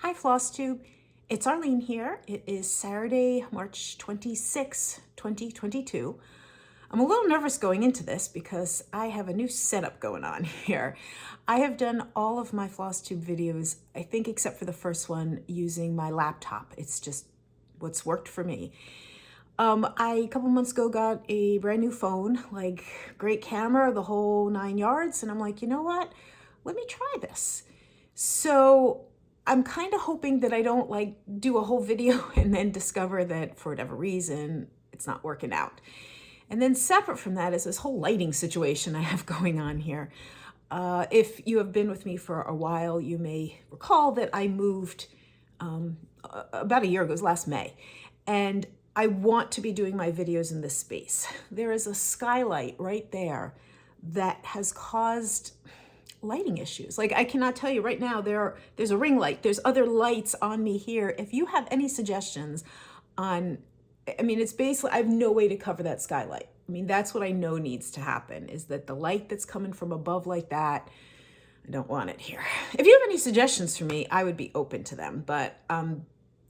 Hi Flosstube, it's Arlene here. It is Saturday, March 26, 2022. I'm a little nervous going into this because I have a new setup going on here. I have done all of my Flosstube videos, I think except for the first one, using my laptop. It's just what's worked for me. I, a couple months ago, got a brand new phone, like great camera, the whole 9 yards. And I'm like, you know what? Let me try this. So I'm kind of hoping that I don't like do a whole video and then discover that for whatever reason, it's not working out. And then separate from that is this whole lighting situation I have going on here. If you have been with me for a while, you may recall that I moved about a year ago, it was last May. And I want to be doing my videos in this space. There is a skylight right there that has caused lighting issues. Like, I cannot tell you right now, there's a ring light, there's other lights on me here. If you have any suggestions on, I mean, it's basically, I have no way to cover that skylight. I mean, that's what I know needs to happen, is that the light that's coming from above like that, I don't want it here. If you have any suggestions for me, I would be open to them, but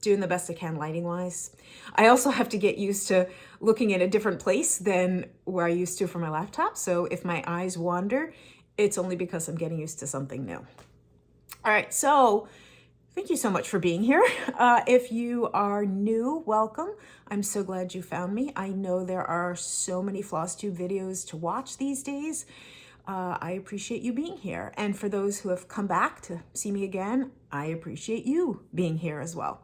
doing the best I can lighting wise. I also have to get used to looking at a different place than where I used to for my laptop. So if my eyes wander, it's only because I'm getting used to something new. All right, so thank you so much for being here. If you are new, welcome. I'm so glad you found me. I know there are so many Flosstube videos to watch these days. I appreciate you being here. And for those who have come back to see me again, I appreciate you being here as well.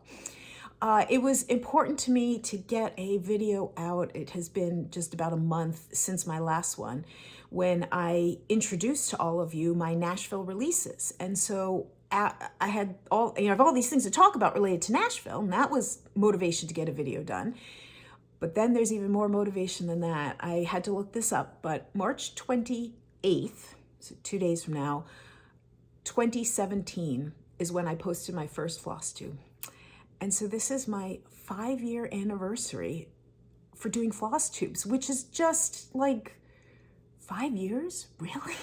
It was important to me to get a video out. It has been just about a month since my last one, when I introduced to all of you my Nashville releases. And so I had all, I have all these things to talk about related to Nashville, and that was motivation to get a video done. But then there's even more motivation than that. I had to look this up, but March 28th, so 2 days from now, 2017 is when I posted my first Flosstube. And so this is my 5-year anniversary for doing Flosstubes, which is just like 5 years, really?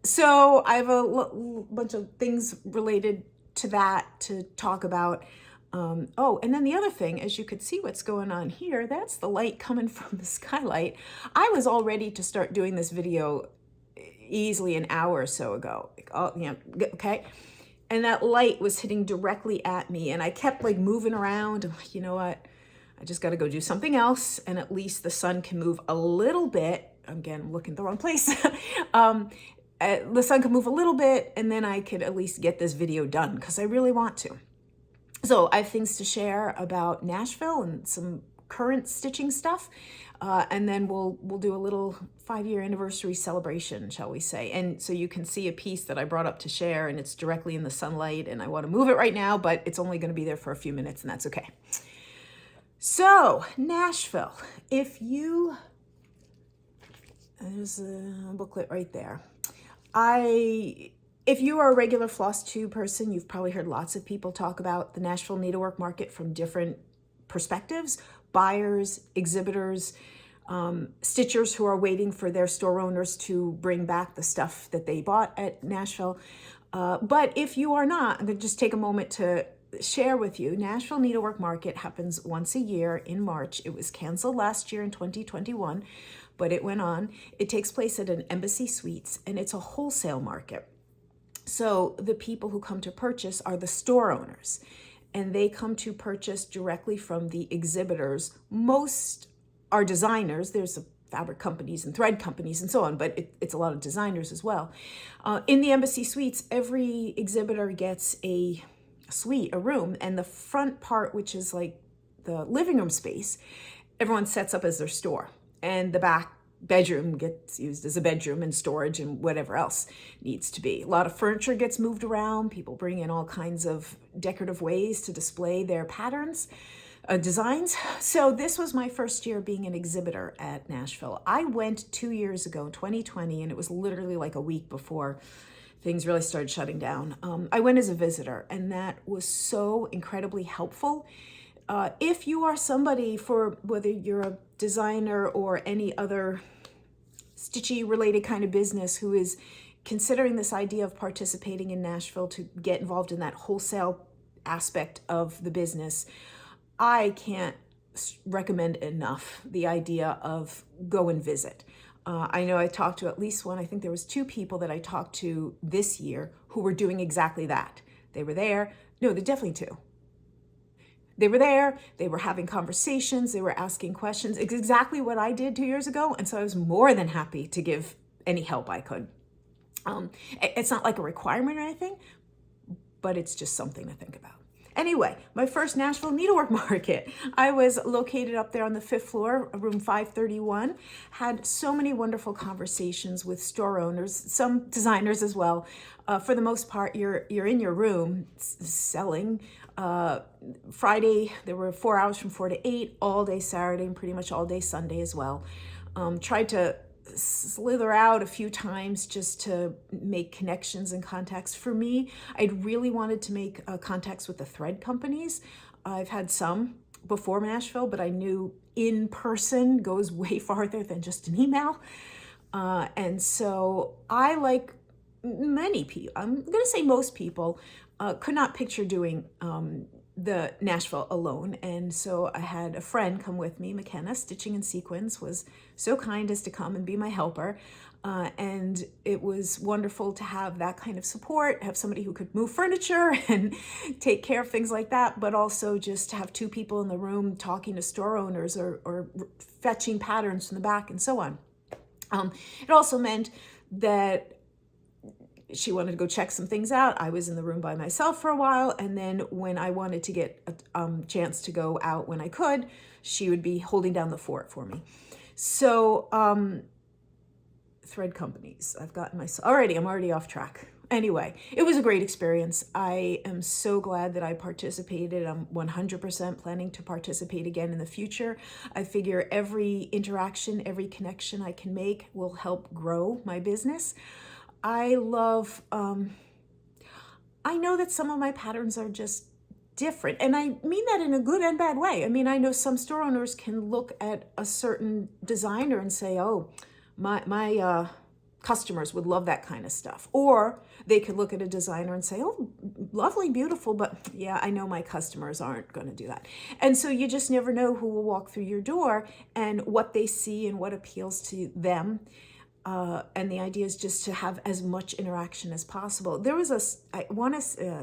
So I have a bunch of things related to that to talk about. Oh, and then the other thing, as you could see what's going on here, that's the light coming from the skylight. I was all ready to start doing this video easily an hour or so ago. Oh, you know, okay. And that light was hitting directly at me, and I kept like moving around. I'm like, you know what? I just got to go do something else, and at least the sun can move a little bit. Again, I'm looking at the wrong place. The sun can move a little bit, and then I could at least get this video done because I really want to. So I have things to share about Nashville and some current stitching stuff. And then we'll do a little 5-year anniversary celebration, shall we say. And so you can see a piece that I brought up to share, and it's directly in the sunlight, and I want to move it right now, but it's only going to be there for a few minutes, and that's okay. So Nashville, there's a booklet right there. If you are a regular Flosstube person, you've probably heard lots of people talk about the Nashville needlework market from different perspectives: buyers, exhibitors, stitchers who are waiting for their store owners to bring back the stuff that they bought at Nashville. But if you are not, I'm going to just take a moment to share with you. Nashville Needlework Market happens once a year in March. It was canceled last year in 2021, but it went on. It takes place at an Embassy Suites, and it's a wholesale market. So the people who come to purchase are the store owners, and they come to purchase directly from the exhibitors. Most are designers. There's fabric companies and thread companies and so on, but it's a lot of designers as well. In the Embassy Suites, every exhibitor gets a suite, a room, and the front part, which is like the living room space, everyone sets up as their store, and the back bedroom gets used as a bedroom and storage and whatever else needs to be. A lot of furniture gets moved around. People bring in all kinds of decorative ways to display their patterns, designs. So this was my first year being an exhibitor at Nashville. I went 2 years ago, 2020, and it was literally like a week before things really started shutting down. I went as a visitor, and that was so incredibly helpful. If you are somebody, for whether you're a designer or any other stitchy related kind of business, who is considering this idea of participating in Nashville to get involved in that wholesale aspect of the business, I can't recommend enough the idea of go and visit. I know I talked to at least one, I think there was 2 people that I talked to this year who were doing exactly that. They were there. No, they're definitely 2. They were there, they were having conversations, they were asking questions. It's exactly what I did 2 years ago. And so I was more than happy to give any help I could. It's not like a requirement or anything, but it's just something to think about. Anyway, my first Nashville needlework market. I was located up there on the 5th floor, room 531. Had so many wonderful conversations with store owners, some designers as well. For the most part, you're in your room selling. Friday, there were 4 hours from 4 to 8, all day Saturday, and pretty much all day Sunday as well. Tried to slither out a few times just to make connections and contacts. For me, I'd really wanted to make contacts with the thread companies. I've had some before Nashville, but I knew in person goes way farther than just an email. And so I, like many people, I'm going to say most people, could not picture doing the Nashville alone. And so I had a friend come with me, McKenna, Stitching and Sequins, was so kind as to come and be my helper. And it was wonderful to have that kind of support, have somebody who could move furniture and take care of things like that, but also just to have 2 people in the room talking to store owners or fetching patterns from the back and so on. It also meant that she wanted to go check some things out. I was in the room by myself for a while. And then when I wanted to get a chance to go out when I could, she would be holding down the fort for me. So thread companies, I've gotten myself, I'm already off track. Anyway, it was a great experience. I am so glad that I participated. I'm 100% planning to participate again in the future. I figure every interaction, every connection I can make will help grow my business. I love, I know that some of my patterns are just different, and I mean that in a good and bad way. I mean, I know some store owners can look at a certain designer and say, oh, my customers would love that kind of stuff. Or they could look at a designer and say, oh, lovely, beautiful, but yeah, I know my customers aren't going to do that. And so you just never know who will walk through your door and what they see and what appeals to them. And the idea is just to have as much interaction as possible. There was a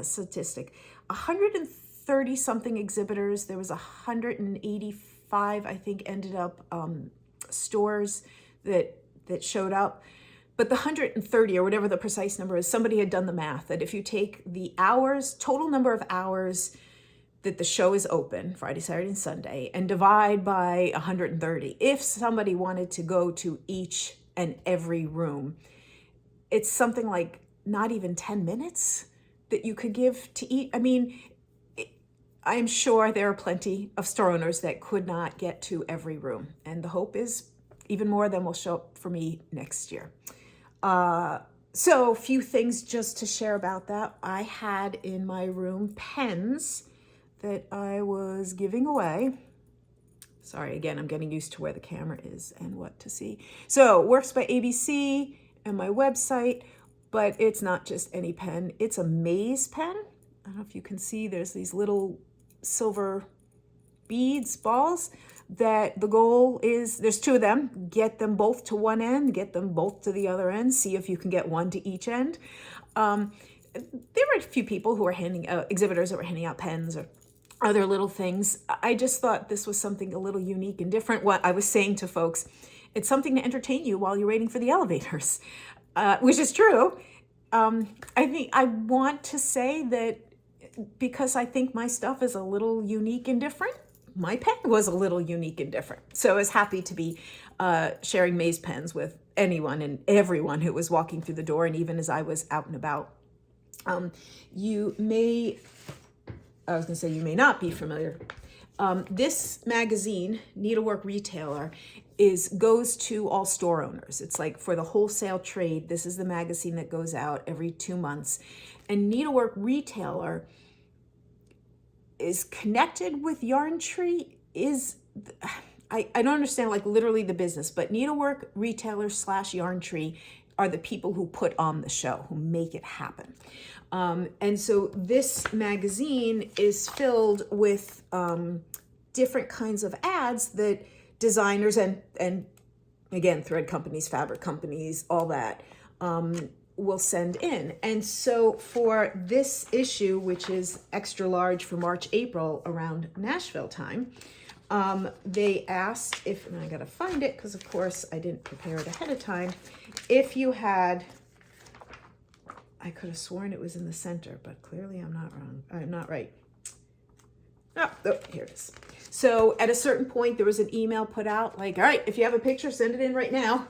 statistic, 130 something exhibitors. There was 185, I think, ended up stores that showed up. But the 130, or whatever the precise number is, somebody had done the math that if you take the hours, total number of hours that the show is open, Friday, Saturday, and Sunday, and divide by 130, if somebody wanted to go to each and every room, it's something like not even 10 minutes that you could give to eat. I mean, I'm sure there are plenty of store owners that could not get to every room. And the hope is even more of them will show up for me next year. So a few things just to share about that. I had in my room pens that I was giving away. Sorry, again, I'm getting used to where the camera is and what to see. So Works by ABC and my website, but it's not just any pen. It's a maze pen. I don't know if you can see, there's these little silver beads, balls, that the goal is, there's 2 of them, get them both to one end, get them both to the other end, see if you can get one to each end. There were a few people who were handing out, exhibitors that were handing out pens or other little things. I just thought this was something a little unique and different. What I was saying to folks, it's something to entertain you while you're waiting for the elevators, which is true. I think I want to say that because I think my stuff is a little unique and different, my pen was a little unique and different. So I was happy to be sharing maze pens with anyone and everyone who was walking through the door, and even as I was out and about. You may not be familiar. This magazine, Needlework Retailer, goes to all store owners. It's like for the wholesale trade. This is the magazine that goes out every 2 months. And Needlework Retailer is connected with Yarn Tree. I don't understand like literally the business, but Needlework Retailer / Yarn Tree are the people who put on the show, who make it happen. And so this magazine is filled with different kinds of ads that designers and again, thread companies, fabric companies, all that, will send in. And so for this issue, which is extra large for March, April, around Nashville time, they asked if, and I gotta find it because of course I didn't prepare it ahead of time, if you had, I could have sworn it was in the center, but clearly I'm not wrong. I'm not right. Oh, here it is. So at a certain point, there was an email put out like, all right, if you have a picture, send it in right now.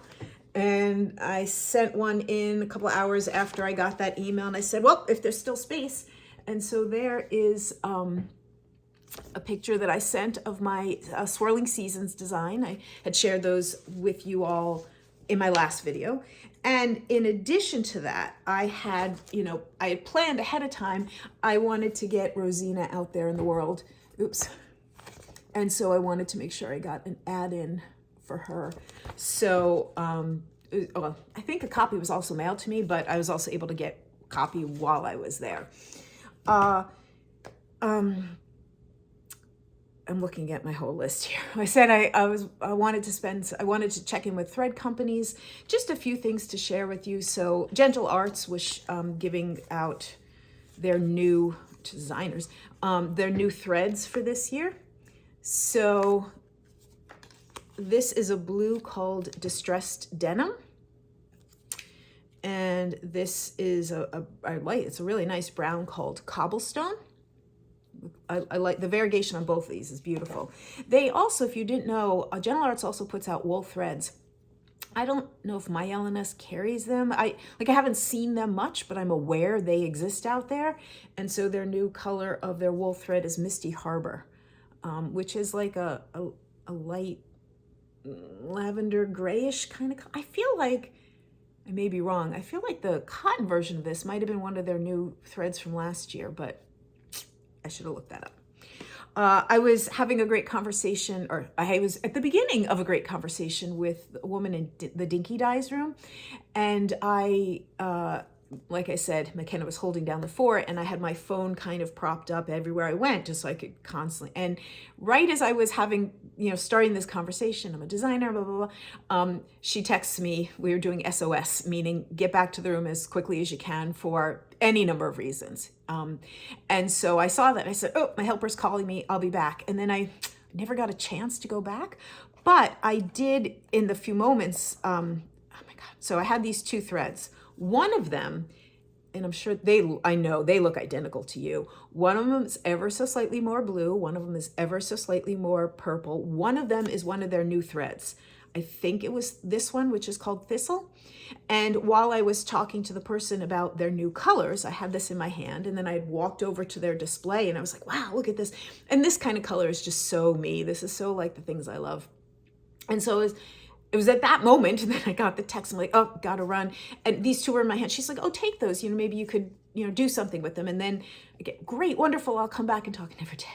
And I sent one in a couple of hours after I got that email. And I said, well, if there's still space. And so there is a picture that I sent of my Swirling Seasons design. I had shared those with you all in my last video. And in addition to that, I had planned ahead of time, I wanted to get Rosina out there in the world. Oops. And so I wanted to make sure I got an ad in for her. So, well, I think a copy was also mailed to me, but I was also able to get a copy while I was there. I'm looking at my whole list here. I said I wanted to check in with thread companies, just a few things to share with you. So Gentle Arts was giving out their new designers, their new threads for this year. So this is a blue called Distressed Denim. And this is it's a really nice brown called Cobblestone. I like the variegation on both of these is beautiful. They also, if you didn't know, Gentle Arts also puts out wool threads. I don't know if my LNS carries them. I haven't seen them much, but I'm aware they exist out there. And so their new color of their wool thread is Misty Harbor, which is like a light lavender grayish kind of. I feel like, I may be wrong, I feel like the cotton version of this might have been one of their new threads from last year, but I should have looked that up. I was having a great conversation, or I was at the beginning of a great conversation with a woman in the Dinky Dyes room. And like I said, McKenna was holding down the fort and I had my phone kind of propped up everywhere I went just so I could constantly, and right as I was having, starting this conversation, I'm a designer, blah, blah, blah. She texts me, we were doing SOS, meaning get back to the room as quickly as you can for any number of reasons. And so I saw that and I said, oh, my helper's calling me, I'll be back. And then I never got a chance to go back, but I did in the few moments, oh my God. So I had these two threads. One of them, and I'm sure I know they look identical to you. One of them is ever so slightly more blue. One of them is ever so slightly more purple. One of them is one of their new threads. I think it was this one, which is called Thistle. And while I was talking to the person about their new colors, I had this in my hand and then I walked over to their display and I was like, wow, look at this. And this kind of color is just so me. This is so like the things I love. And so it was at that moment that I got the text. I'm like, oh, gotta run. And these two were in my hand. She's like, oh, take those. Maybe you could, do something with them. And then I get, great, wonderful. I'll come back and talk. I never did.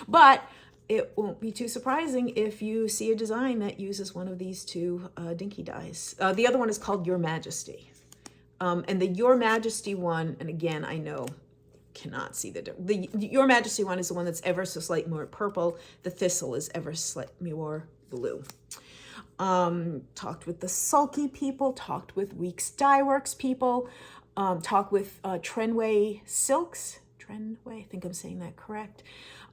But it won't be too surprising if you see a design that uses one of these two Dinky Dyes. The other one is called Your Majesty. And the Your Majesty one, and again, I know cannot see the Your Majesty one is the one that's ever so slightly more purple. The Thistle is ever slightly more blue. Talked with the Sulky people, talked with Weeks Dye Works people, talked with Trenway Silks. Trenway, I think I'm saying that correct.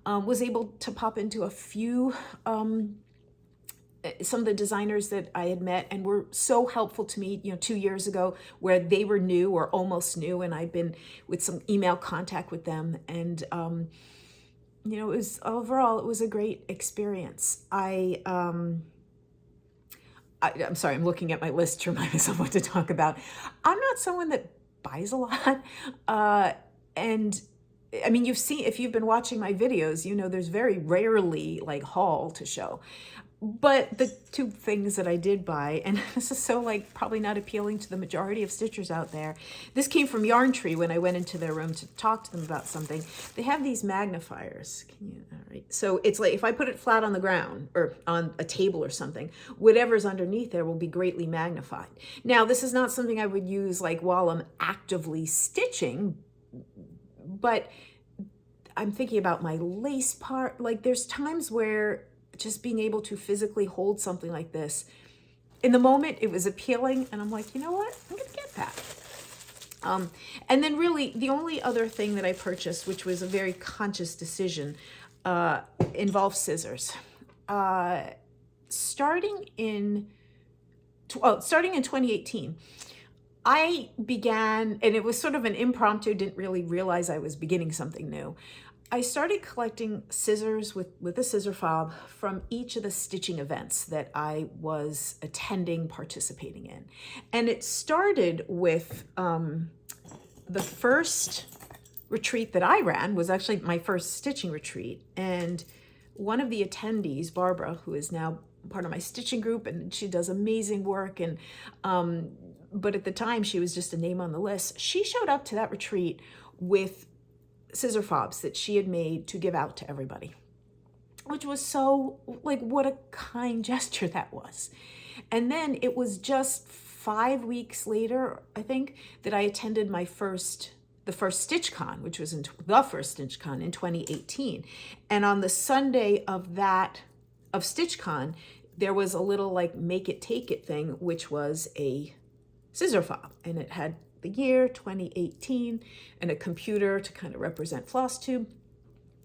Was able to pop into a few, some of the designers that I had met and were so helpful to me, 2 years ago, where they were new or almost new, and I'd been with some email contact with them. And, it was overall, it was a great experience. I'm sorry, I'm looking at my list to remind myself what to talk about. I'm not someone that buys a lot. And I mean, if you've been watching my videos, there's very rarely like haul to show. But the two things that I did buy, and this is so like probably not appealing to the majority of stitchers out there. This came from Yarn Tree when I went into their room to talk to them about something. They have these magnifiers. Can you, all right. So it's like if I put it flat on the ground or on a table or something, whatever's underneath there will be greatly magnified. Now, this is not something I would use like while I'm actively stitching, but I'm thinking about my lace part. Like there's times where just being able to physically hold something like this, in the moment it was appealing, and I'm like, you know what, I'm gonna get that. And then really the only other thing that I purchased, which was a very conscious decision, involved scissors. Starting in 2018, I began, and it was sort of an impromptu, didn't really realize I was beginning something new. I started collecting scissors with a scissor fob from each of the stitching events that I was attending, participating in. And it started with the first retreat that I ran was actually my first stitching retreat. And one of the attendees, Barbara, who is now part of my stitching group, and she does amazing work, and but at the time she was just a name on the list. She showed up to that retreat with scissor fobs that she had made to give out to everybody, which was so like, what a kind gesture that was. And then it was just 5 weeks later, I think, that I attended the first StitchCon, which was the first StitchCon in 2018. And on the Sunday of StitchCon, there was a little like make it take it thing, which was a scissor fob, and it had the year 2018 and a computer to kind of represent Flosstube.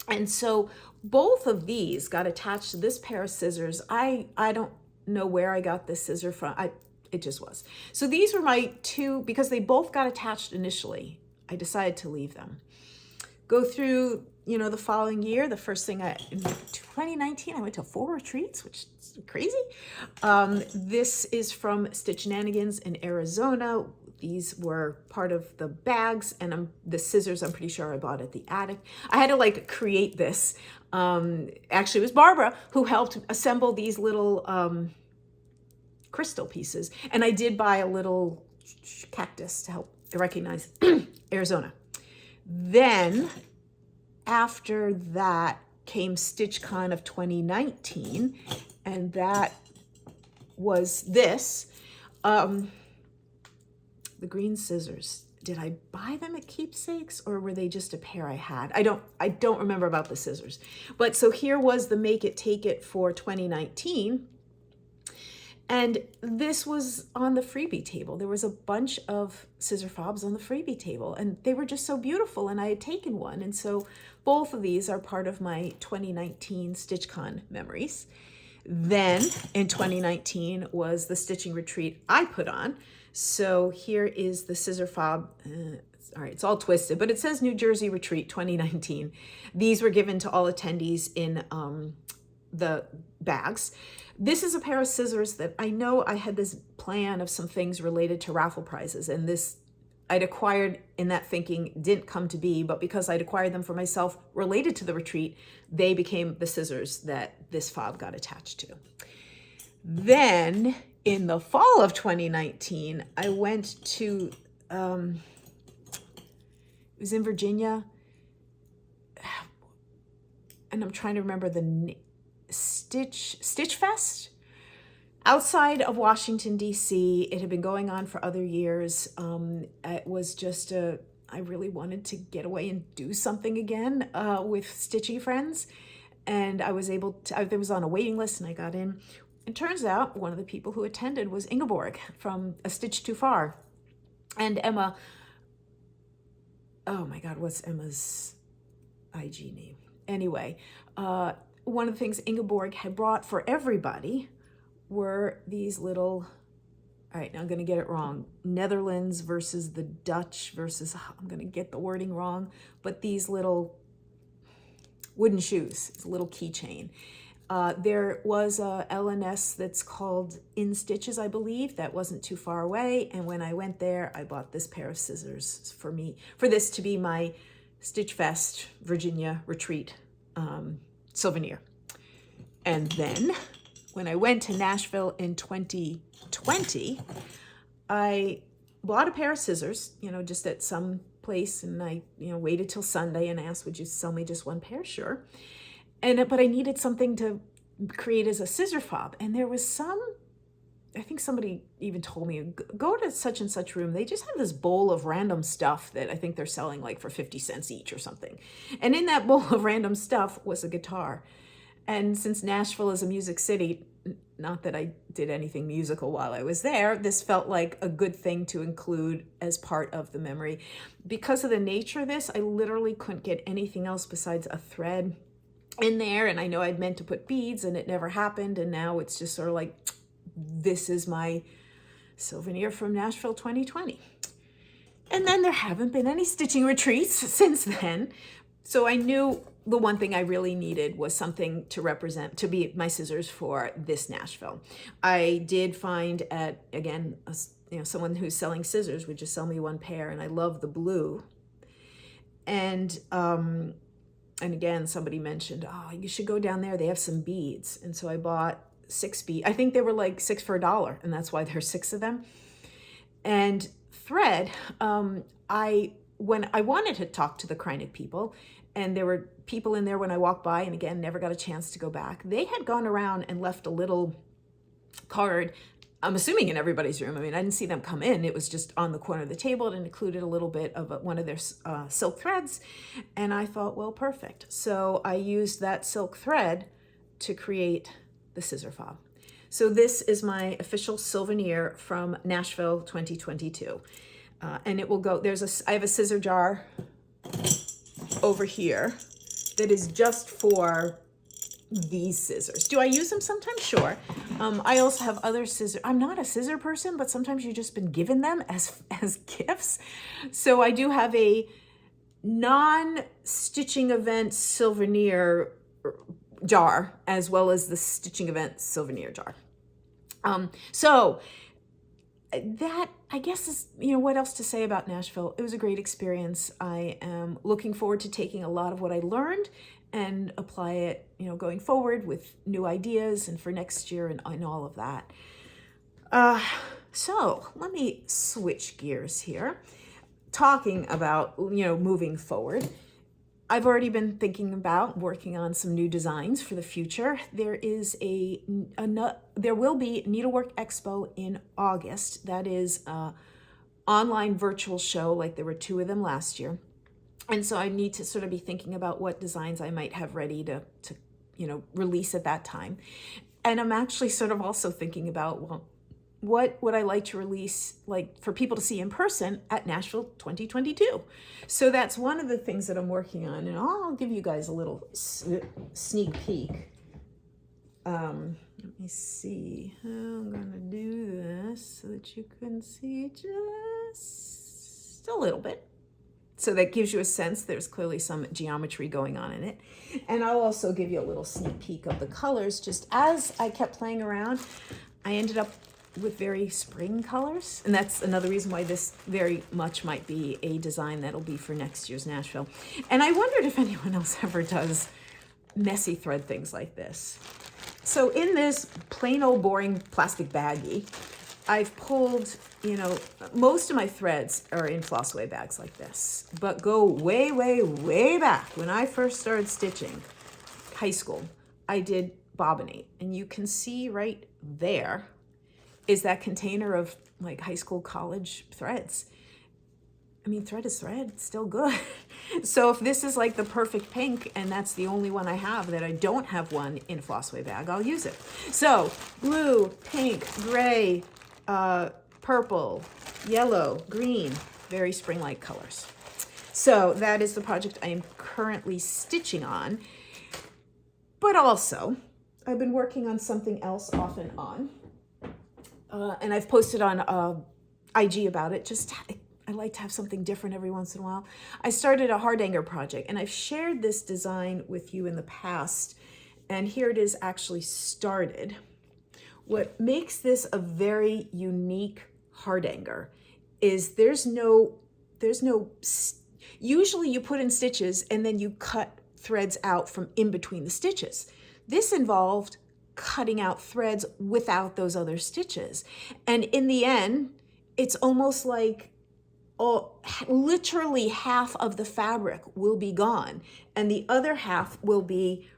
And so both of these got attached to this pair of scissors. I don't know where I got this scissor from. It just was. So these were my two, because they both got attached initially, I decided to leave them. Go through, the following year, the first thing in 2019, I went to 4 retreats, which is crazy. This is from Stitchnanigans in Arizona. These were part of the bags, and the scissors I'm pretty sure I bought at the attic. I had to like create this. Actually, it was Barbara who helped assemble these little crystal pieces. And I did buy a little cactus to help recognize Arizona. Then after that came StitchCon of 2019, and that was this. The green scissors. Did I buy them at Keepsakes, or were they just a pair I had? I don't remember about the scissors. But so here was the Make It Take It for 2019. And this was on the freebie table. There was a bunch of scissor fobs on the freebie table, and they were just so beautiful, and I had taken one. And so both of these are part of my 2019 StitchCon memories. Then in 2019 was the stitching retreat I put on. So here is the scissor fob. All right, it's all twisted, but it says New Jersey Retreat 2019. These were given to all attendees in the bags. This is a pair of scissors that I know I had this plan of some things related to raffle prizes, and this I'd acquired in that thinking didn't come to be, but because I'd acquired them for myself related to the retreat, they became the scissors that this fob got attached to. Then in the fall of 2019, I went to, it was in Virginia, and I'm trying to remember the Stitch Fest outside of Washington, D.C. It had been going on for other years. It was just I really wanted to get away and do something again with stitching friends. And I was able to, I was on a waiting list, and I got in. It turns out one of the people who attended was Ingeborg from A Stitch Too Far. And Emma, oh my God, what's Emma's IG name? Anyway, one of the things Ingeborg had brought for everybody were these little, all right, now I'm going to get it wrong, Netherlands versus the Dutch versus, I'm going to get the wording wrong, but these little wooden shoes, it's a little keychain. There was a LNS that's called In Stitches, I believe, that wasn't too far away. And when I went there, I bought this pair of scissors for this to be my Stitch Fest Virginia retreat souvenir. And then when I went to Nashville in 2020, I bought a pair of scissors, just at some place, and I, waited till Sunday and asked, would you sell me just one pair? Sure. But I needed something to create as a scissor fob. And there was I think somebody even told me, go to such and such room. They just have this bowl of random stuff that I think they're selling like for 50 cents each or something. And in that bowl of random stuff was a guitar. And since Nashville is a music city, not that I did anything musical while I was there, this felt like a good thing to include as part of the memory. Because of the nature of this, I literally couldn't get anything else besides a thread in there. And I know I'd meant to put beads and it never happened. And now it's just sort of like, this is my souvenir from Nashville 2020. And then there haven't been any stitching retreats since then. So I knew the one thing I really needed was something to be my scissors for this Nashville. I did find someone who's selling scissors would just sell me one pair, and I love the blue. And again, somebody mentioned, oh, you should go down there. They have some beads. And so I bought 6 beads. I think they were like 6 for $1, and that's why there's 6 of them. And thread, when I wanted to talk to the Kreinig people, and there were people in there when I walked by, and again, never got a chance to go back. They had gone around and left a little card, I'm assuming in everybody's room. I mean, I didn't see them come in. It was just on the corner of the table. It included a little bit of one of their silk threads. And I thought, well, perfect. So I used that silk thread to create the scissor fob. So this is my official souvenir from Nashville 2022. And it will go, I have a scissor jar over here that is just for these scissors. Do I use them sometimes? Sure. I also have other scissors. I'm not a scissor person, but sometimes you've just been given them as gifts. So I do have a non-stitching event souvenir jar, as well as the stitching event souvenir jar. So that, I guess, is, what else to say about Nashville? It was a great experience. I am looking forward to taking a lot of what I learned and apply it, going forward with new ideas and for next year and all of that. So let me switch gears here. Talking about, moving forward. I've already been thinking about working on some new designs for the future. There will be Needlework Expo in August. That is an online virtual show, like there were 2 of them last year. And so I need to sort of be thinking about what designs I might have ready to release at that time. And I'm actually sort of also thinking about, well, what would I like to release, like for people to see in person at Nashville 2022? So that's one of the things that I'm working on, and I'll give you guys a little sneak peek. Let me see how I'm gonna do this so that you can see just a little bit. So that gives you a sense. There's clearly some geometry going on in it. And I'll also give you a little sneak peek of the colors. Just as I kept playing around, I ended up with very spring colors. And that's another reason why this very much might be a design that'll be for next year's Nashville. And I wondered if anyone else ever does messy thread things like this. So in this plain old boring plastic baggie, I've pulled, most of my threads are in Flossway bags like this, but go way, way, way back. When I first started stitching, high school, I did bobbinate, and you can see right there is that container of like high school, college threads. I mean, thread is thread, it's still good. So if this is like the perfect pink, and that's the only one I have that I don't have one in a Flossway bag, I'll use it. So blue, pink, gray, purple, yellow, green, very spring-like colors. So that is the project I am currently stitching on. But also, I've been working on something else off and on. And I've posted on IG about it. I like to have something different every once in a while. I started a hardanger project, and I've shared this design with you in the past. And here it is actually started. What makes this a very unique hardanger is usually you put in stitches and then you cut threads out from in between the stitches. This involved cutting out threads without those other stitches. And in the end, it's almost like literally half of the fabric will be gone and the other half will be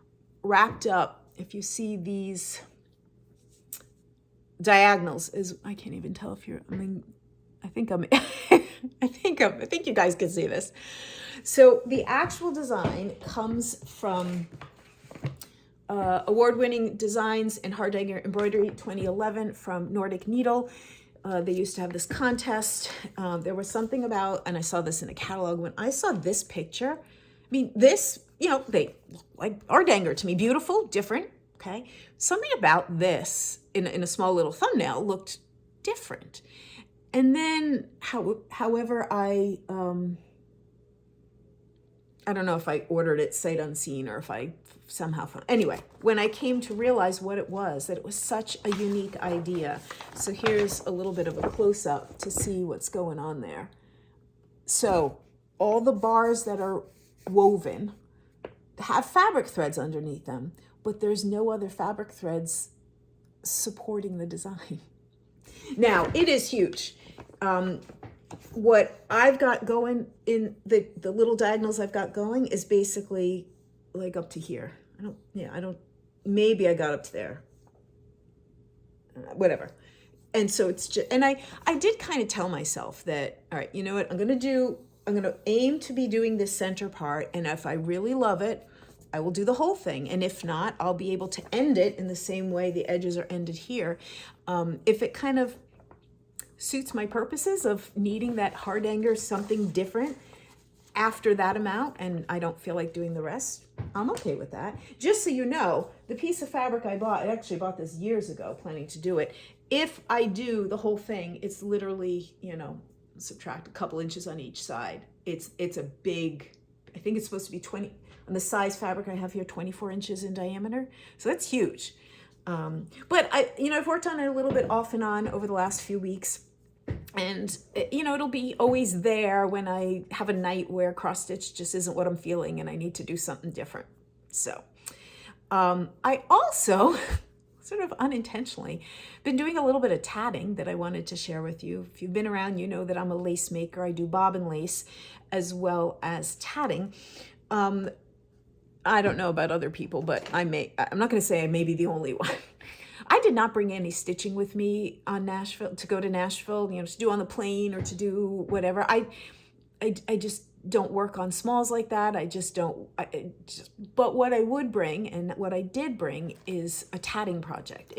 wrapped up. If you see these diagonals, I can't even tell if you're, I think you guys can see this. So the actual design comes from award-winning designs in Hardanger embroidery 2011 from Nordic Needle. They used to have this contest. There was something about, and I saw this in a catalog, when I saw this picture, this, they look like Hardanger to me, beautiful, different, okay? Something about this in a small little thumbnail looked different. And then, however, I don't know if I ordered it sight unseen or if I somehow found. Anyway, when I came to realize what it was, that it was such a unique idea. So here's a little bit of a close-up to see what's going on there. So all the bars that are woven have fabric threads underneath them, but there's no other fabric threads supporting the design. Now, it is huge. What I've got going in the little diagonals I've got going is basically like up to here. Maybe I got up to there, whatever. And so it's just, and I did kind of tell myself that, all right, you know what, I'm going to aim to be doing this center part. And if I really love it, I will do the whole thing. And if not, I'll be able to end it in the same way the edges are ended here. If it kind of suits my purposes of needing that Hardanger something different after that amount, and I don't feel like doing the rest, I'm okay with that. Just so you know, the piece of fabric I actually bought this years ago, planning to do it. If I do the whole thing, it's literally, subtract a couple inches on each side. It's a big, I think it's supposed to be 20, on the size fabric I have here, 24 inches in diameter. So that's huge. But I've worked on it a little bit off and on over the last few weeks. And, it'll be always there when I have a night where cross stitch just isn't what I'm feeling and I need to do something different. So I also, sort of unintentionally, been doing a little bit of tatting that I wanted to share with you. If you've been around, you know that I'm a lace maker. I do bobbin lace as well as tatting. I don't know about other people, but I'm not going to say I may be the only one. I did not bring any stitching with me on Nashville, to go to Nashville, to do on the plane or to do whatever. I just don't work on smalls like that. I just don't. But what I would bring, and what I did bring, is a tatting project.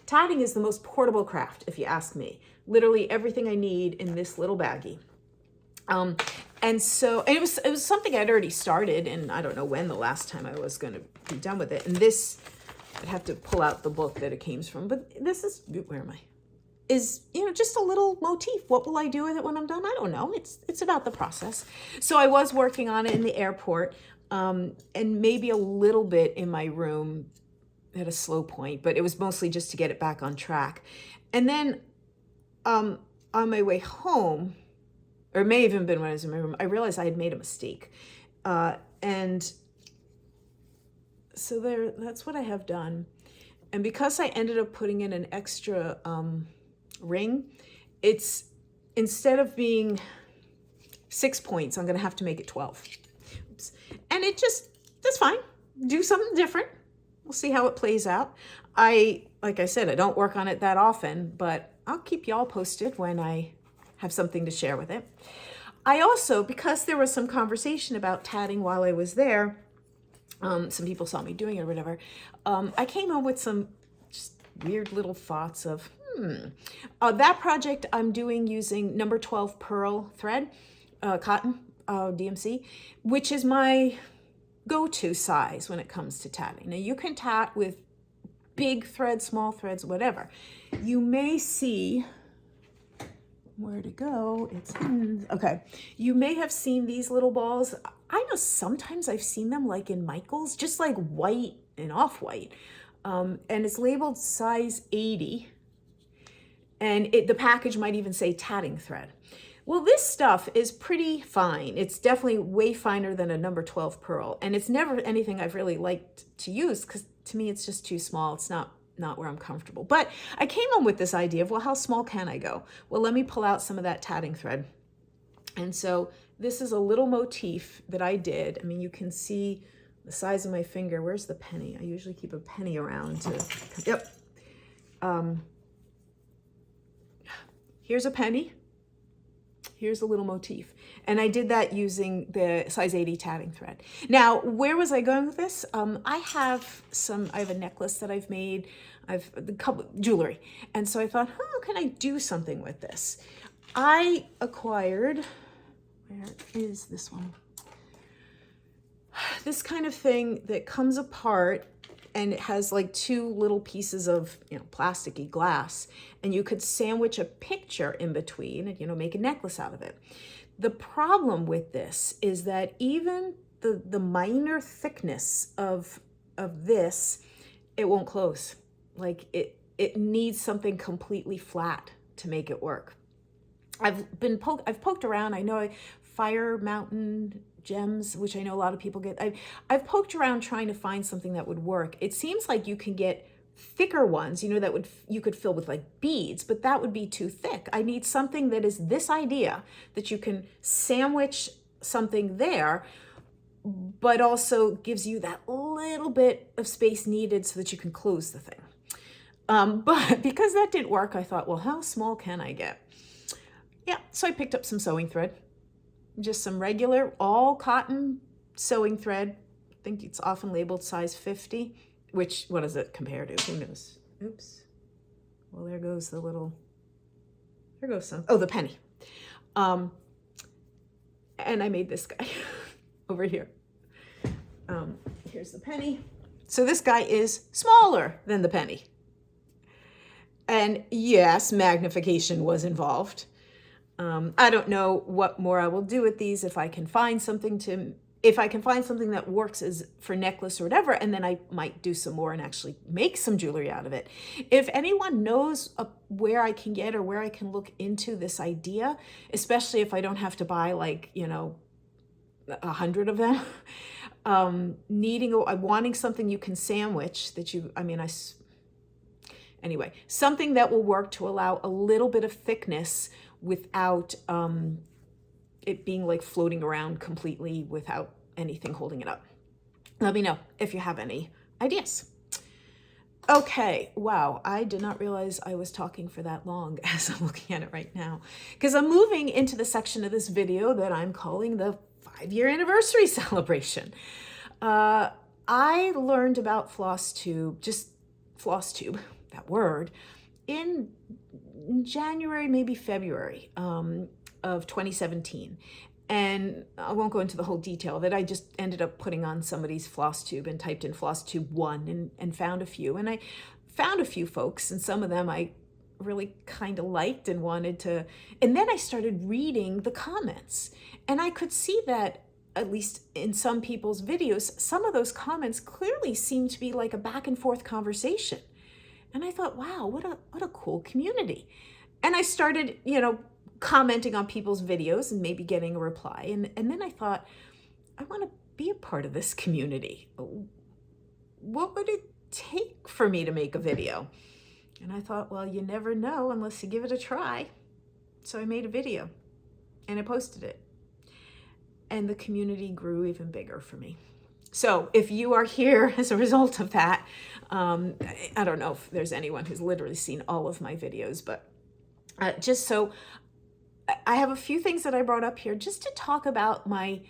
Tatting is the most portable craft, if you ask me. Literally everything I need in this little baggie. And so it was something I'd already started, and I don't know when the last time I was going to be done with it. And this, I'd have to pull out the book that it came from, but this is, where am I? Is, just a little motif. What will I do with it when I'm done? I don't know. It's about the process. So I was working on it in the airport, and maybe a little bit in my room at a slow point, but it was mostly just to get it back on track. And then on my way home, or it may have even been when I was in my room, I realized I had made a mistake. And so that's what I have done. And because I ended up putting in an extra ring, it's, instead of being 6 points, I'm going to have to make it 12. Oops. And that's fine. Do something different. We'll see how it plays out. Like I said, I don't work on it that often, but I'll keep y'all posted when I have something to share with it. I also, because there was some conversation about tatting while I was there, some people saw me doing it or whatever, I came up with some just weird little thoughts of, that project I'm doing using number 12 pearl thread, cotton, DMC, which is my go-to size when it comes to tatting. Now you can tat with big threads, small threads, whatever. You may see, where to go, it's okay. You may have seen these little balls. I know sometimes I've seen them like in Michael's, just like white and off-white. And it's labeled size 80. And the package might even say tatting thread. Well, this stuff is pretty fine. It's definitely way finer than a number 12 pearl. And it's never anything I've really liked to use because to me it's just too small. It's not not where I'm comfortable. But I came up with this idea of, well, how small can I go? Well, let me pull out some of that tatting thread. And so this is a little motif that I did. I mean, you can see the size of my finger. Where's the penny? I usually keep a penny around to, yep. Here's a penny. Here's a little motif. And I did that using the size 80 tatting thread. Now, where was I going with this? I have a necklace that I've made. I've a couple jewelry. And so I thought, how can I do something with this? I acquired, where is this one? This kind of thing that comes apart and it has like two little pieces of, plasticky glass, and you could sandwich a picture in between and, make a necklace out of it. The problem with this is that even the minor thickness of this, it won't close. Like it needs something completely flat to make it work. I've poked around. I know Fire Mountain gems, which I know a lot of people get. I've poked around trying to find something that would work. It seems like you can get thicker ones, that you could fill with like beads, but that would be too thick. I need something that is this idea that you can sandwich something there, but also gives you that little bit of space needed so that you can close the thing. But because that didn't work, I thought, well, how small can I get? Yeah, so I picked up some sewing thread, just some regular all cotton sewing thread. I think it's often labeled size 50, which, what does it compare to? Who knows? Oops. Well, there goes the penny. And I made this guy over here. Here's the penny. So this guy is smaller than the penny. And yes, magnification was involved. I don't know what more I will do with these. If I can find something that works as for necklace or whatever, and then I might do some more and actually make some jewelry out of it. If anyone knows where I can get or where I can look into this idea, especially if I don't have to buy 100 of them, wanting something you can sandwich anyway, something that will work to allow a little bit of thickness without it being like floating around completely without anything holding it up. Let me know if you have any ideas. Okay, wow, I did not realize I was talking for that long as I'm looking at it right now, because I'm moving into the section of this video that I'm calling the 5-year anniversary celebration. I learned about Flosstube, that word, in January, maybe February of 2017. And I won't go into the whole detail of it. I just ended up putting on somebody's Flosstube and typed in Flosstube 1 and found a few. And I found a few folks, and some of them I really kind of liked and wanted to. And then I started reading the comments, and I could see that, at least in some people's videos, some of those comments clearly seemed to be like a back and forth conversation. And I thought, wow, what a cool community. And I started, commenting on people's videos and maybe getting a reply. And then I thought, I want to be a part of this community. What would it take for me to make a video? And I thought, well, you never know unless you give it a try. So I made a video and I posted it. And the community grew even bigger for me. So if you are here as a result of that, I don't know if there's anyone who's literally seen all of my videos, but just so I have a few things that I brought up here just to talk about my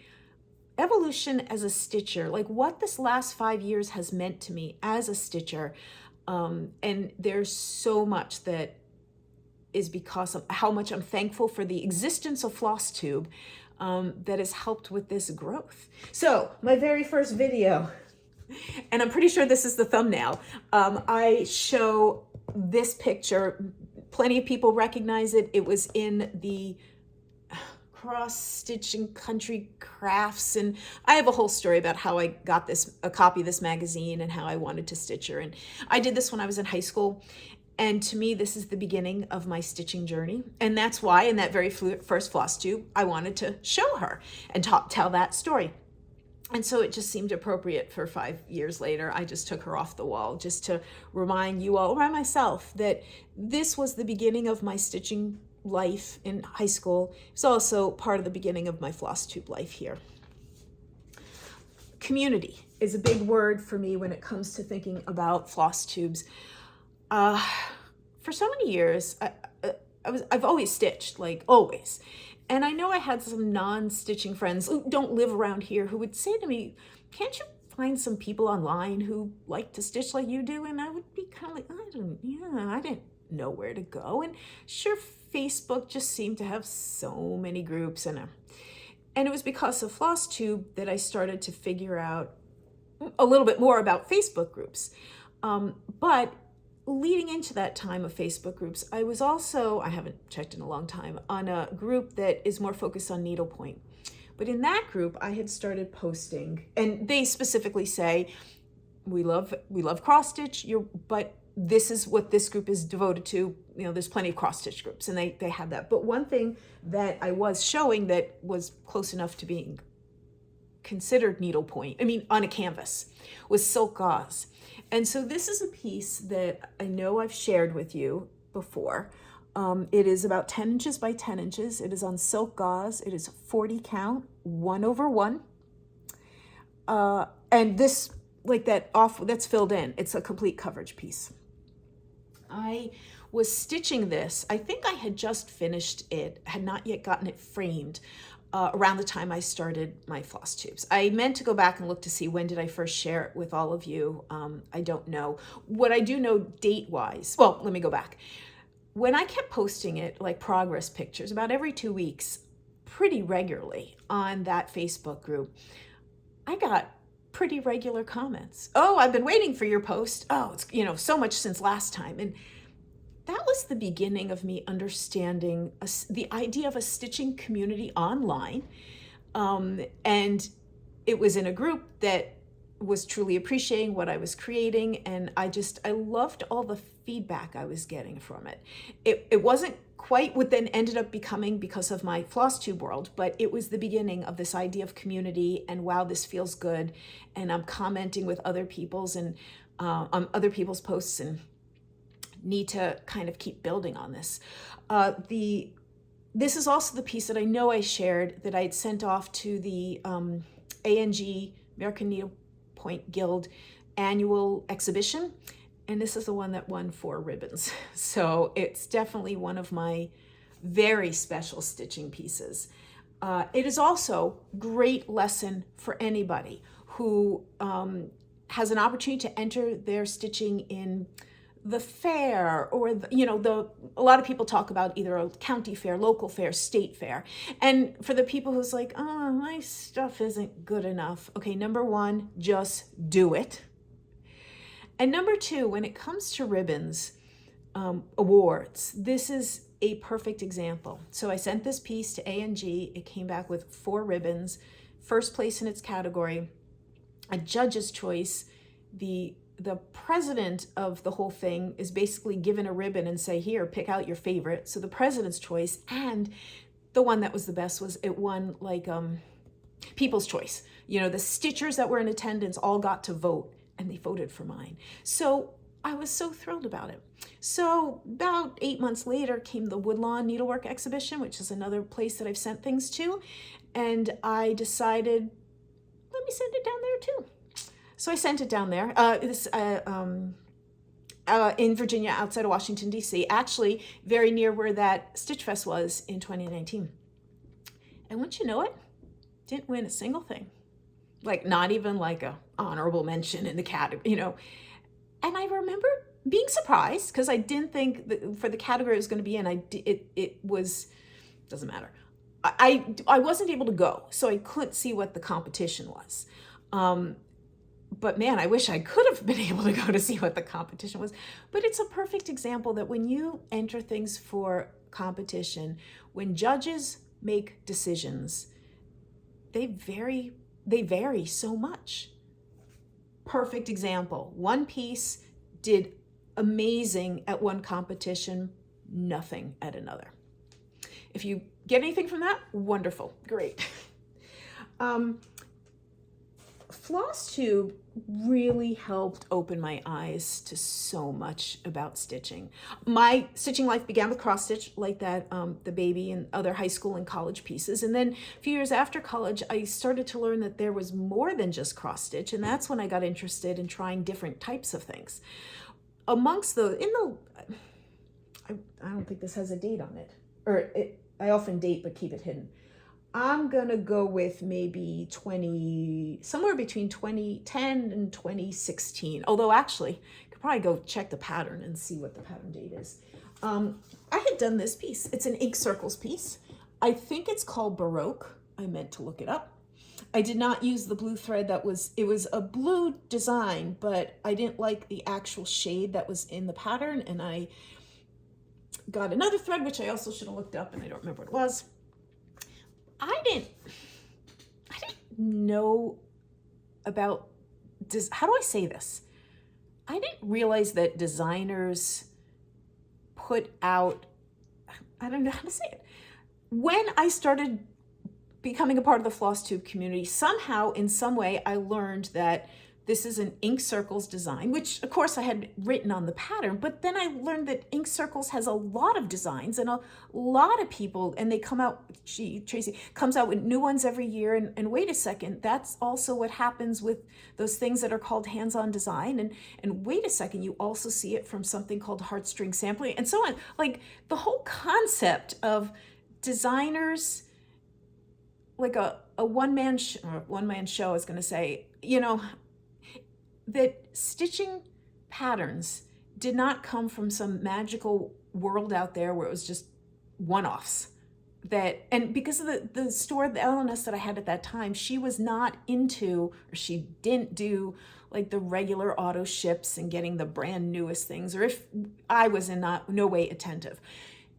evolution as a stitcher, like what this last 5 years has meant to me as a stitcher. And there's so much that is because of how much I'm thankful for the existence of Flosstube that has helped with this growth. So my very first video, and I'm pretty sure this is the thumbnail, I show this picture. Plenty of people recognize it. It was in the cross stitching country crafts, and I have a whole story about how I got a copy of this magazine and how I wanted to stitch her. And I did this when I was in high school, and to me this is the beginning of my stitching journey, and that's why in that very first Flosstube I wanted to show her and tell that story. And so it just seemed appropriate for 5 years later. I just took her off the wall just to remind you all, remind myself, that this was the beginning of my stitching life in high school. It's also part of the beginning of my Flosstube life here. Community is a big word for me when it comes to thinking about floss tubes. For so many years, I've always stitched, like always. And I know I had some non-stitching friends who don't live around here who would say to me, can't you find some people online who like to stitch like you do? And I would be kind of like, I didn't know where to go. And sure, Facebook just seemed to have so many groups. And it was because of Flosstube that I started to figure out a little bit more about Facebook groups. But leading into that time of Facebook groups, I was also, I haven't checked in a long time, on a group that is more focused on needlepoint. But in that group, I had started posting, and they specifically say, we love cross stitch, but this is what this group is devoted to. You know, there's plenty of cross stitch groups, and they had that. But one thing that I was showing that was close enough to being considered needlepoint, on a canvas, was silk gauze. And so this is a piece that I know I've shared with you before. It is about 10 inches by 10 inches. It is on silk gauze. It is 40 count, 1/1. And this, like that's filled in. It's a complete coverage piece. I was stitching this. I think I had just finished it, had not yet gotten it framed. Around the time I started my floss tubes. I meant to go back and look to see when did I first share it with all of you. I don't know. What I do know date-wise, well, let me go back. When I kept posting it, like progress pictures, about every 2 weeks, pretty regularly on that Facebook group, I got pretty regular comments. Oh, I've been waiting for your post. Oh, it's, so much since last time. And that was the beginning of me understanding the idea of a stitching community online. And it was in a group that was truly appreciating what I was creating. And I loved all the feedback I was getting from it. It wasn't quite what then ended up becoming because of my Flosstube world, but it was the beginning of this idea of community and wow, this feels good. And I'm commenting with other people's and on other people's posts and need to kind of keep building on this. This is also the piece that I know I shared that I had sent off to the ANG, American Needlepoint Guild annual exhibition. And this is the one that won 4 ribbons. So it's definitely one of my very special stitching pieces. It is also a great lesson for anybody who has an opportunity to enter their stitching in the fair, or a lot of people talk about either a county fair, local fair, state fair. And for the people who's like, oh, my stuff isn't good enough. Okay, number 1, just do it. And number 2, when it comes to ribbons, awards, this is a perfect example. So I sent this piece to ANG. It came back with 4 ribbons, first place in its category, a judge's choice. The president of the whole thing is basically given a ribbon and say, here, pick out your favorite. So the president's choice, and the one that was the best was it won like people's choice. The stitchers that were in attendance all got to vote, and they voted for mine. So I was so thrilled about it. So about 8 months later came the Woodlawn Needlework Exhibition, which is another place that I've sent things to. And I decided, let me send it down there too. So I sent it down there. In Virginia, outside of Washington, D.C., actually very near where that Stitch Fest was in 2019. And wouldn't you know it, didn't win a single thing. Like not even like a honorable mention in the category, And I remember being surprised because I didn't think that for the category it was going to be in, it was, doesn't matter. I wasn't able to go, so I couldn't see what the competition was. But man, I wish I could have been able to go to see what the competition was. But it's a perfect example that when you enter things for competition, when judges make decisions, they vary so much. Perfect example. One piece did amazing at one competition, nothing at another. If you get anything from that, wonderful, great. Flosstube really helped open my eyes to so much about stitching. My stitching life began with cross stitch, like that, the baby and other high school and college pieces. And then a few years after college, I started to learn that there was more than just cross stitch. And that's when I got interested in trying different types of things. Amongst the, I don't think this has a date on it, I often date, but keep it hidden. I'm gonna go with maybe somewhere between 2010 and 2016. Although actually, you could probably go check the pattern and see what the pattern date is. I had done this piece. It's an ink circles piece. I think it's called Baroque. I meant to look it up. I did not use the blue thread it was a blue design, but I didn't like the actual shade that was in the pattern, and I got another thread, which I also should have looked up, and I don't remember what it was. I didn't know about how do I say this? I didn't realize that designers put out, I don't know how to say it. When I started becoming a part of the Flosstube community, somehow, in some way, I learned that this is an ink circles design, which of course I had written on the pattern, but then I learned that ink circles has a lot of designs and a lot of people, and they come out, Tracy comes out with new ones every year. And wait a second, that's also what happens with those things that are called hands-on design. And wait a second, you also see it from something called heartstring sampling and so on. Like the whole concept of designers, like a one-man show, I was gonna say, that stitching patterns did not come from some magical world out there where it was just one-offs. And because of the store, the LNS that I had at that time, she was not into, or she didn't do like the regular auto ships and getting the brand newest things, or if I was no way attentive.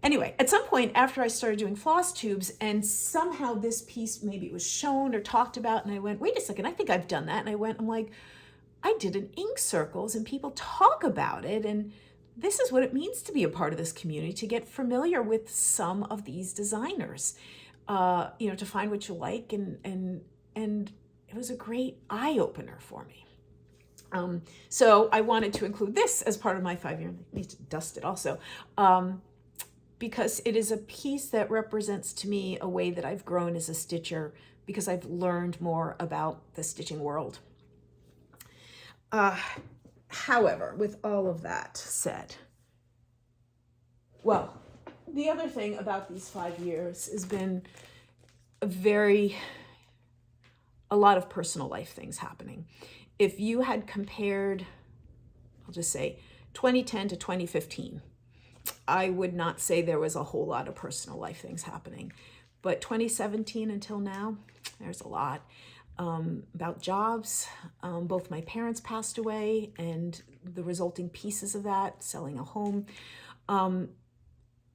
Anyway, at some point after I started doing floss tubes, and somehow this piece, maybe it was shown or talked about, and I went, wait a second, I think I've done that. And I'm like, I did an ink circles and people talk about it, and this is what it means to be a part of this community, to get familiar with some of these designers, to find what you like, and it was a great eye-opener for me. So I wanted to include this as part of my 5-year, I need to dust it also, because it is a piece that represents to me a way that I've grown as a stitcher, because I've learned more about the stitching world. However, with all of that said, well, the other thing about these 5 years has been a lot of personal life things happening. If you had compared, I'll just say 2010 to 2015, I would not say there was a whole lot of personal life things happening, but 2017 until now, there's a lot. About jobs. Both my parents passed away, and the resulting pieces of that, selling a home.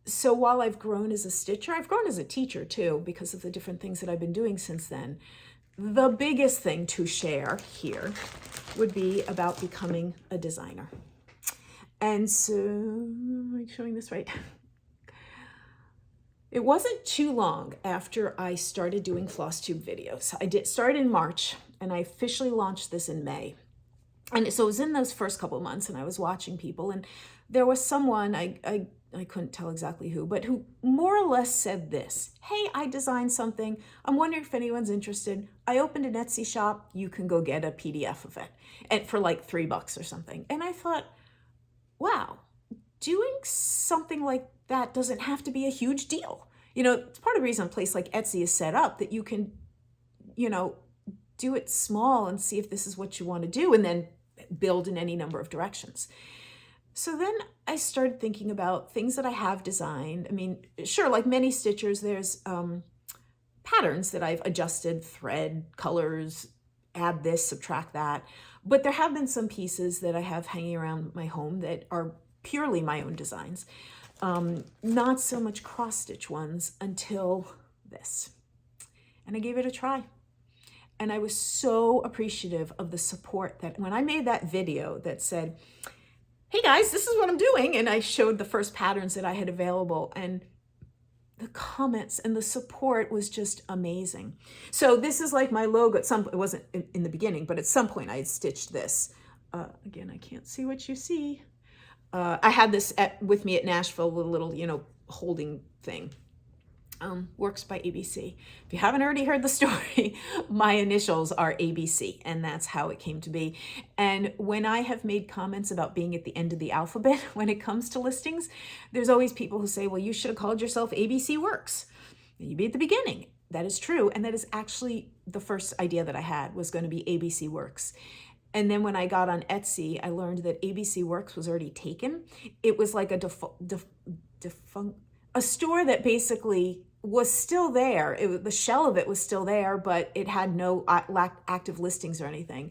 So while I've grown as a stitcher, I've grown as a teacher too, because of the different things that I've been doing since then. The biggest thing to share here would be about becoming a designer. And so, am I showing this right? It wasn't too long after I started doing Flosstube videos. I started in March, and I officially launched this in May. And so it was in those first couple of months, and I was watching people, and there was someone, I couldn't tell exactly who, but who more or less said this: hey, I designed something. I'm wondering if anyone's interested. I opened an Etsy shop. You can go get a PDF of it, and for like $3 or something. And I thought, wow, doing something like that doesn't have to be a huge deal. It's part of the reason a place like Etsy is set up, that you can, do it small and see if this is what you want to do, and then build in any number of directions. So then I started thinking about things that I have designed. I mean, sure, like many stitchers, there's patterns that I've adjusted, thread, colors, add this, subtract that. But there have been some pieces that I have hanging around my home that are purely my own designs. Not so much cross-stitch ones until this. And I gave it a try. And I was so appreciative of the support that when I made that video that said, hey guys, this is what I'm doing. And I showed the first patterns that I had available, and the comments and the support was just amazing. So this is like my logo. It wasn't in the beginning, but at some point I had stitched this. Again, I can't see what you see. I had this with me at Nashville with a little, holding thing. Works by ABC. If you haven't already heard the story, my initials are ABC, and that's how it came to be. And when I have made comments about being at the end of the alphabet when it comes to listings, there's always people who say, well, you should have called yourself ABC Works. You'd be at the beginning. That is true, and that is actually the first idea that I had, was going to be ABC Works. And then when I got on Etsy, I learned that ABC Works was already taken. It was like a store that basically was still there. The shell of it was still there, but it had no active listings or anything.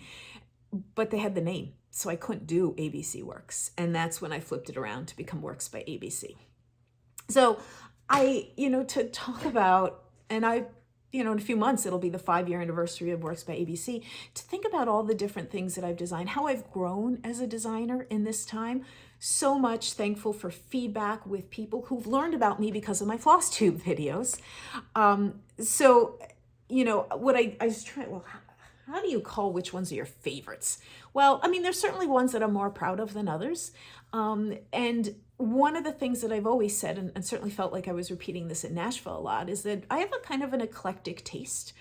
But they had the name, so I couldn't do ABC Works. And that's when I flipped it around to become Works by ABC. So to talk about, and in a few months, it'll be the 5-year anniversary of Works by ABC, to think about all the different things that I've designed, how I've grown as a designer in this time. So much thankful for feedback with people who've learned about me because of my Flosstube videos. What I was trying, well, how do you call which ones are your favorites? Well, there's certainly ones that I'm more proud of than others. And one of the things that I've always said, and certainly felt like I was repeating this at Nashville a lot, is that I have a kind of an eclectic taste.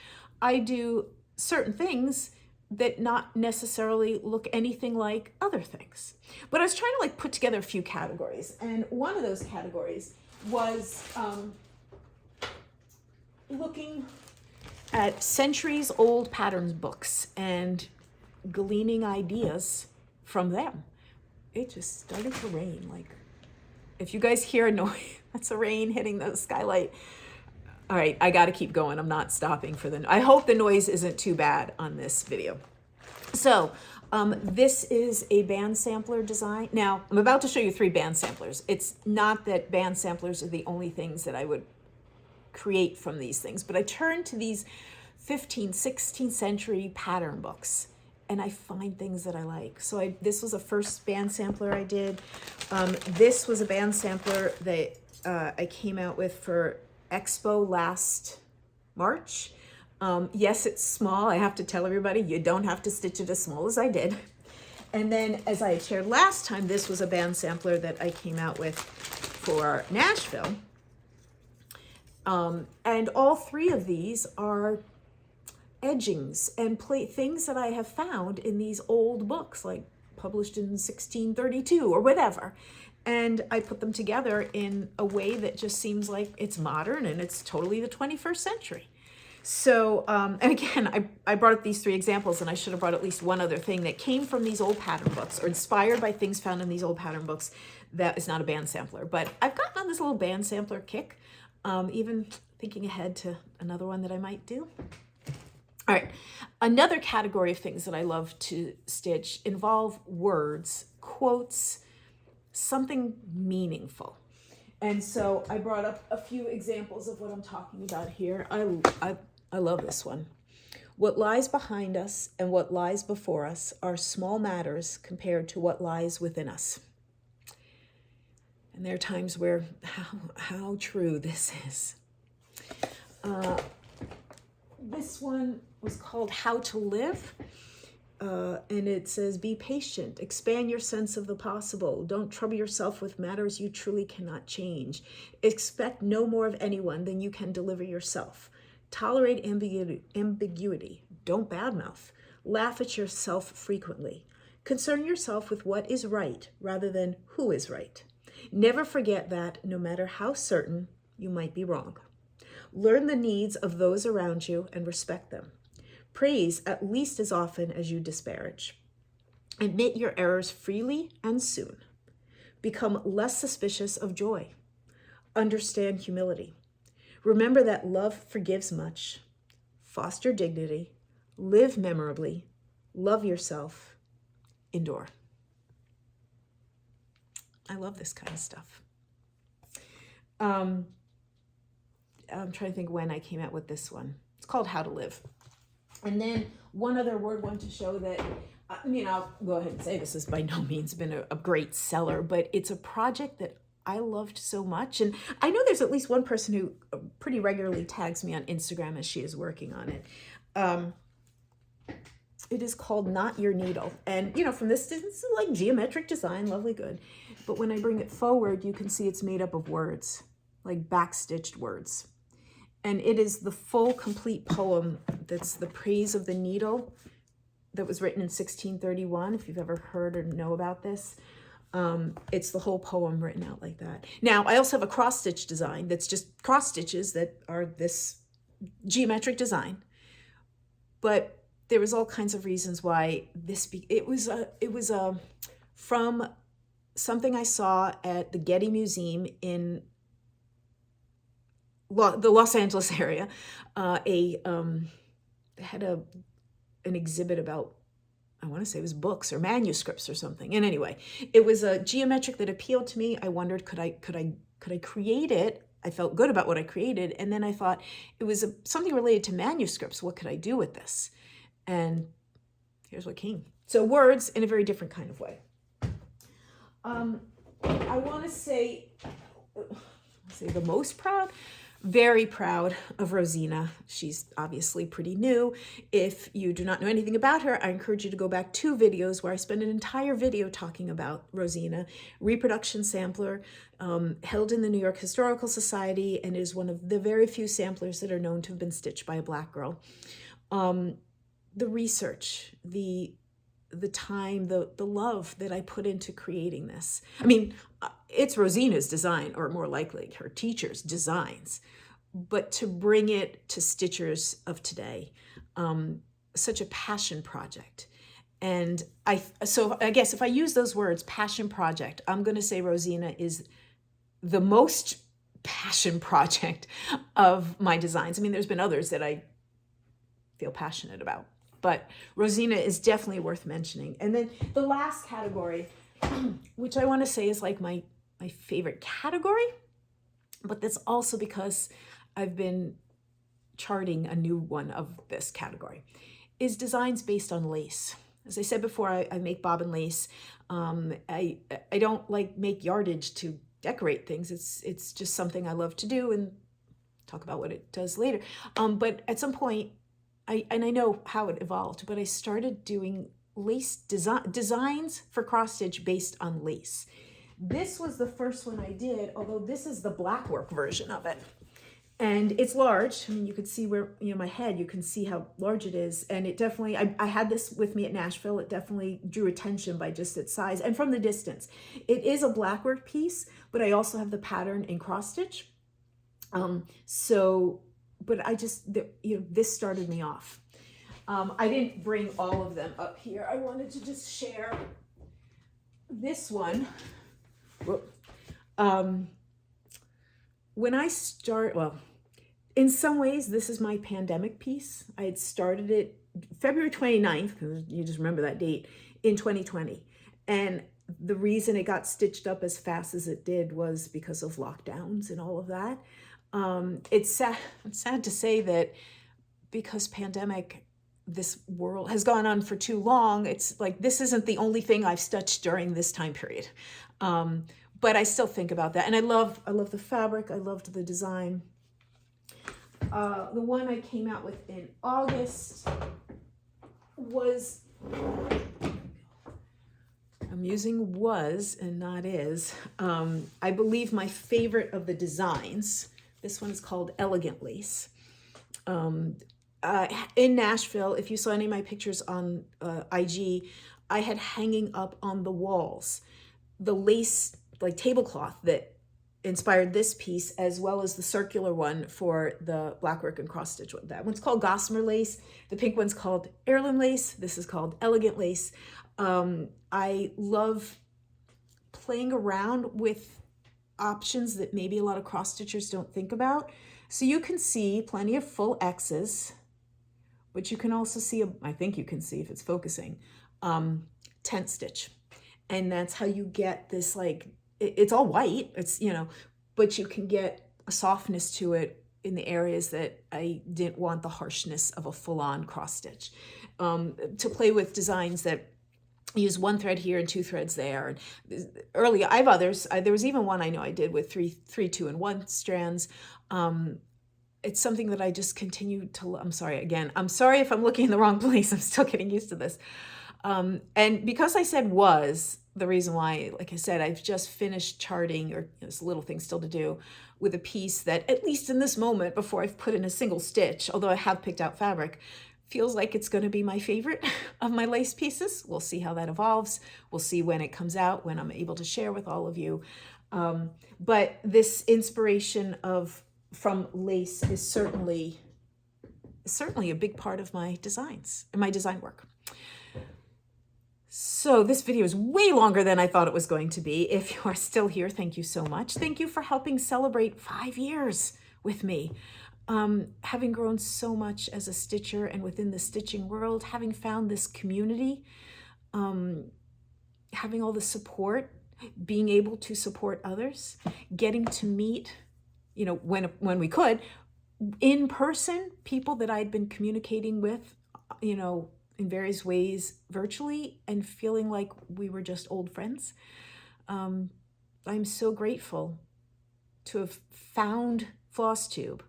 I do certain things that not necessarily look anything like other things. But I was trying to put together a few categories. And one of those categories was looking at centuries old patterns books and gleaning ideas from them. It just started to rain. If you guys hear a noise, that's the rain hitting the skylight. All right, I got to keep going. I'm not stopping for I hope the noise isn't too bad on this video. So this is a band sampler design. Now, I'm about to show you 3 band samplers. It's not that band samplers are the only things that I would create from these things, but I turned to these 15th, 16th century pattern books, and I find things that I like. So this was a first band sampler I did. This was a band sampler that I came out with for Expo last March. Yes, it's small. I have to tell everybody, you don't have to stitch it as small as I did. And then, as I had shared last time, this was a band sampler that I came out with for Nashville. And all 3 of these are edgings and things that I have found in these old books, like published in 1632 or whatever. And I put them together in a way that just seems like it's modern and it's totally the 21st century. So, and again, I brought up these 3 examples, and I should have brought at least one other thing that came from these old pattern books or inspired by things found in these old pattern books that is not a band sampler. But I've gotten on this little band sampler kick, even thinking ahead to another one that I might do. All right, another category of things that I love to stitch involve words, quotes, something meaningful. And so I brought up a few examples of what I'm talking about here. I love this one. What lies behind us and what lies before us are small matters compared to what lies within us. And there are times where how true this is. This one was called How to Live. And it says, be patient, expand your sense of the possible. Don't trouble yourself with matters you truly cannot change. Expect no more of anyone than you can deliver yourself. Tolerate ambiguity. Don't badmouth. Laugh at yourself frequently. Concern yourself with what is right rather than who is right. Never forget that no matter how certain, you might be wrong. Learn the needs of those around you and respect them. Praise at least as often as you disparage. Admit your errors freely and soon. Become less suspicious of joy. Understand humility. Remember that love forgives much. Foster dignity. Live memorably. Love yourself. Endure. I love this kind of stuff. I'm trying to think when I came out with this one. It's called How to Live. And then one other word one to show that, I'll go ahead and say this has by no means been a great seller, but it's a project that I loved so much. And I know there's at least one person who pretty regularly tags me on Instagram as she is working on it. It is called Not Your Needle. And, from this is like geometric design, lovely, good. But when I bring it forward, you can see it's made up of words, like backstitched words. And it is the full, complete poem that's The Praise of the Needle that was written in 1631, if you've ever heard or know about this. It's the whole poem written out like that. Now, I also have a cross-stitch design that's just cross stitches that are this geometric design. But there was all kinds of reasons why it was from something I saw at the Getty Museum in the Los Angeles area. They had an exhibit about, I want to say it was books or manuscripts or something. And anyway, it was a geometric that appealed to me. I wondered, could I create it? I felt good about what I created. And then I thought it was something related to manuscripts. What could I do with this? And here's what came. So words in a very different kind of way. I want to say the most proud, very proud of Rosina. She's obviously pretty new. If you do not know anything about her, I encourage you to go back 2 videos where I spend an entire video talking about Rosina, reproduction sampler, held in the New York Historical Society, and is one of the very few samplers that are known to have been stitched by a Black girl. The research, the time, the love that I put into creating this. I mean, it's Rosina's design, or more likely her teacher's designs, but to bring it to stitchers of today, such a passion project. And so I guess if I use those words, passion project, I'm going to say Rosina is the most passion project of my designs. I mean, there's been others that I feel passionate about, but Rosina is definitely worth mentioning. And then the last category, which I want to say is like my favorite category, but that's also because I've been charting a new one of this category, is designs based on lace. As I said before, I make bobbin lace. I don't like make yardage to decorate things. It's just something I love to do, and talk about what it does later. But at some point, I know how it evolved, but I started doing lace designs for cross stitch based on lace. This was the first one I did, although this is the blackwork version of it. And it's large. I mean, you could see where, my head, you can see how large it is. And it definitely, I had this with me at Nashville. It definitely drew attention by just its size and from the distance. It is a blackwork piece, but I also have the pattern in cross stitch. But I just, this started me off. I didn't bring all of them up here. I wanted to just share this one. When I start, in some ways, this is my pandemic piece. I had started it February 29th, because you just remember that date, in 2020. And the reason it got stitched up as fast as it did was because of lockdowns and all of that. It's sad to say that because pandemic, this world has gone on for too long. It's like, this isn't the only thing I've stitched during this time period. But I still think about that. And I love the fabric. I loved the design. The one I came out with in August was, I'm using was and not is, I believe my favorite of the designs. This one is called Elegant Lace. In Nashville, if you saw any of my pictures on IG, I had hanging up on the walls the lace, like tablecloth, that inspired this piece, as well as the circular one for the blackwork and cross stitch one. That one's called Gossamer Lace. The pink one's called Heirloom Lace. This is called Elegant Lace. I love playing around with options that maybe a lot of cross stitchers don't think about. So you can see plenty of full X's, but you can also see, I think you can see if it's focusing, tent stitch. And that's how you get this, like, it's all white, it's, but you can get a softness to it in the areas that I didn't want the harshness of a full-on cross stitch. To play with designs that use one thread here and two threads there. And early, I have others. There was even one I know I did with three, 2-in-1 strands. It's something that I just continue to, I'm sorry, again, I'm sorry if I'm looking in the wrong place. I'm still getting used to this. And because I said was, the reason why, like I said, I've just finished charting, or there's little things still to do, with a piece that, at least in this moment, before I've put in a single stitch, although I have picked out fabric, feels like it's going to be my favorite of my lace pieces. We'll see how that evolves. We'll see when it comes out, when I'm able to share with all of you. But this inspiration from lace is certainly a big part of my designs and my design work. So this video is way longer than I thought it was going to be. If you are still here, thank you so much. Thank you for helping celebrate 5 years with me. Having grown so much as a stitcher and within the stitching world, having found this community, having all the support, being able to support others, getting to meet, when we could, in person, people that I'd been communicating with, in various ways virtually, and feeling like we were just old friends. I'm so grateful to have found Flosstube,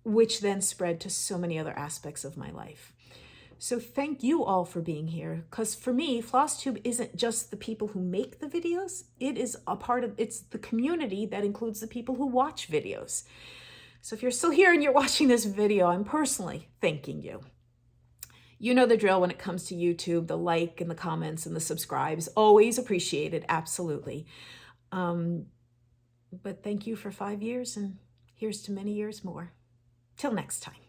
which then spread to so many other aspects of my life. So thank you all for being here, because for me, Flosstube isn't just the people who make the videos. It is it's the community that includes the people who watch videos. So if you're still here and you're watching this video, I'm personally thanking you. You know the drill when it comes to YouTube, the like and the comments and the subscribes, always appreciated, absolutely. But thank you for 5 years, and here's to many years more. Till next time.